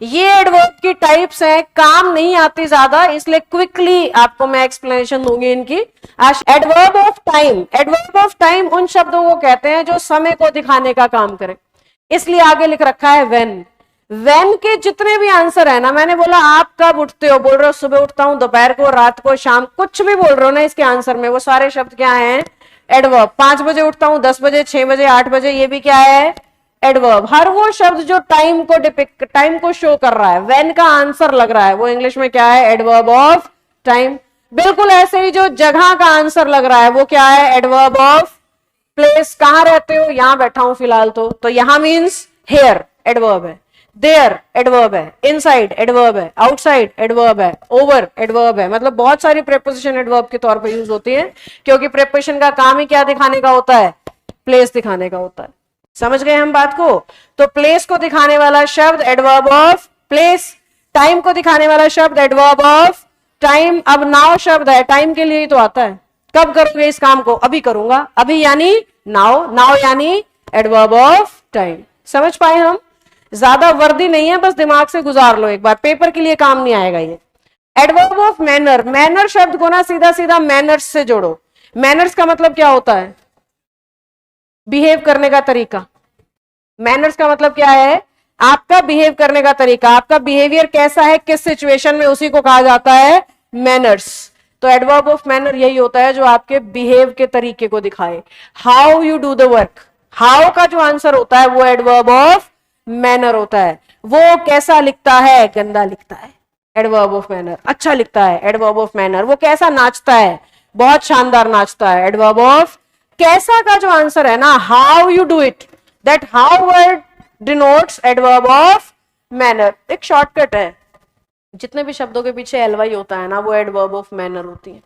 ये एडवर्ब की टाइप्स हैं, काम नहीं आती ज्यादा, इसलिए क्विकली आपको मैं एक्सप्लेनेशन दूंगी इनकी। Adverb of time, adverb of time उन शब्दों को कहते हैं जो समय को दिखाने का काम करें, इसलिए आगे लिख रखा है व्हेन। व्हेन के जितने भी आंसर है ना, मैंने बोला आप कब उठते हो, बोल रहे हो सुबह उठता हूं, दोपहर को, रात को, शाम, कुछ भी बोल रहे हो ना इसके आंसर में, वो सारे शब्द क्या हैं, एडवर्ब। 5 बजे उठता हूं, 10 बजे, 6 बजे, 8 बजे, ये भी क्या है, एडवर्ब। हर वो शब्द जो टाइम को डिपिक्ट, टाइम को शो कर रहा है, व्हेन का आंसर लग रहा है, वो इंग्लिश में क्या है, एडवर्ब ऑफ टाइम। बिल्कुल ऐसे ही जो जगह का आंसर लग रहा है वो क्या है, एडवर्ब ऑफ प्लेस। कहां रहते हो, यहां बैठा हूं फिलहाल, तो यहां मीन्स हेयर, एडवर्ब है। देयर एडवर्ब है, इनसाइड एडवर्ब है, आउटसाइड एडवर्ब है, ओवर एडवर्ब है। मतलब बहुत सारी प्रेपोजिशन एडवर्ब के तौर पर यूज होती है, क्योंकि प्रेपोजिशन का काम ही क्या दिखाने का होता है, प्लेस दिखाने का होता है। समझ गए हम बात को? तो प्लेस को दिखाने वाला शब्द एडवर्ब ऑफ प्लेस, टाइम को दिखाने वाला शब्द एडवर्ब ऑफ टाइम। अब नाउ शब्द है, टाइम के लिए ही तो आता है। कब करोगे इस काम को, अभी करूंगा, अभी यानी नाउ, नाउ यानी एडवर्ब ऑफ टाइम। समझ पाए हम? ज्यादा वर्दी नहीं है, बस दिमाग से गुजार लो एक बार, पेपर के लिए काम नहीं आएगा ये। एडवर्ब ऑफ मैनर, मैनर शब्द को ना सीधा सीधा मैनर्स से जोड़ो। मैनर्स का मतलब क्या होता है, बिहेव करने का तरीका। मैनर्स का मतलब क्या है, आपका बिहेव करने का तरीका, आपका बिहेवियर कैसा है, किस सिचुएशन में, उसी को कहा जाता है मैनर्स। तो एडवर्ब ऑफ मैनर यही होता है जो आपके बिहेव के तरीके को दिखाए। How you do the work, how का जो आंसर होता है वो एडवर्ब ऑफ मैनर होता है। वो कैसा लिखता है, गंदा लिखता है, एडवर्ब ऑफ मैनर। अच्छा लिखता है, एडवर्ब ऑफ मैनर। वो कैसा नाचता है, बहुत शानदार नाचता है, एडवर्ब ऑफ कैसा का जो आंसर है ना, how you do it, that how word denotes adverb of manner. एक शॉर्टकट है, जितने भी शब्दों के पीछे एलवाई होता है ना, वो एडवर्ब ऑफ मैनर होती है।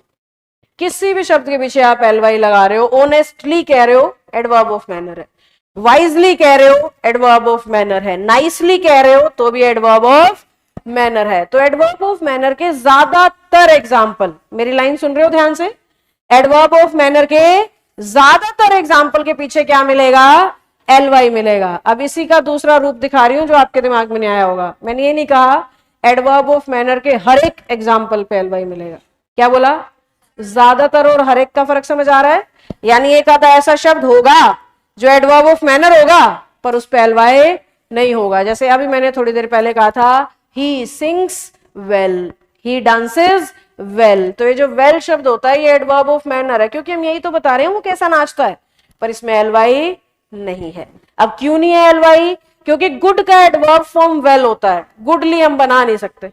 किसी भी शब्द के पीछे आप एलवाई लगा रहे हो, ऑनेस्टली कह रहे हो, एडवर्ब ऑफ मैनर है। वाइजली कह रहे हो, एडवर्ब ऑफ मैनर है। नाइसली कह रहे हो तो भी एडवर्ब ऑफ मैनर है। तो एडवर्ब ऑफ मैनर के ज्यादातर एग्जाम्पल, मेरी लाइन सुन रहे हो ध्यान से, एडवर्ब ऑफ मैनर के ज्यादातर एग्जाम्पल के पीछे क्या मिलेगा, एलवाई मिलेगा। अब इसी का दूसरा रूप दिखा रही हूं जो आपके दिमाग में नहीं आया होगा। मैंने ये नहीं कहा एडवर्ब ऑफ मैनर के हर एक एग्जाम्पल पे एलवाई मिलेगा। क्या बोला, ज्यादातर और हर एक का फर्क समझ आ रहा है? यानी एक आधा ऐसा शब्द होगा जो एडवर्ब ऑफ मैनर होगा पर उस पे एलवाई नहीं होगा। जैसे अभी मैंने थोड़ी देर पहले कहा था, he sings well, he dances well. तो ये जो वेल शब्द होता है ये एडवर्ब ऑफ मैनर है, क्योंकि हम यही तो बता रहे हैं वो कैसा नाचता है, पर इसमें एलवाई नहीं है। अब क्यों नहीं है एलवाई, क्योंकि गुड का एडवर्ब फॉर्म वेल होता है, गुडली हम बना नहीं सकते।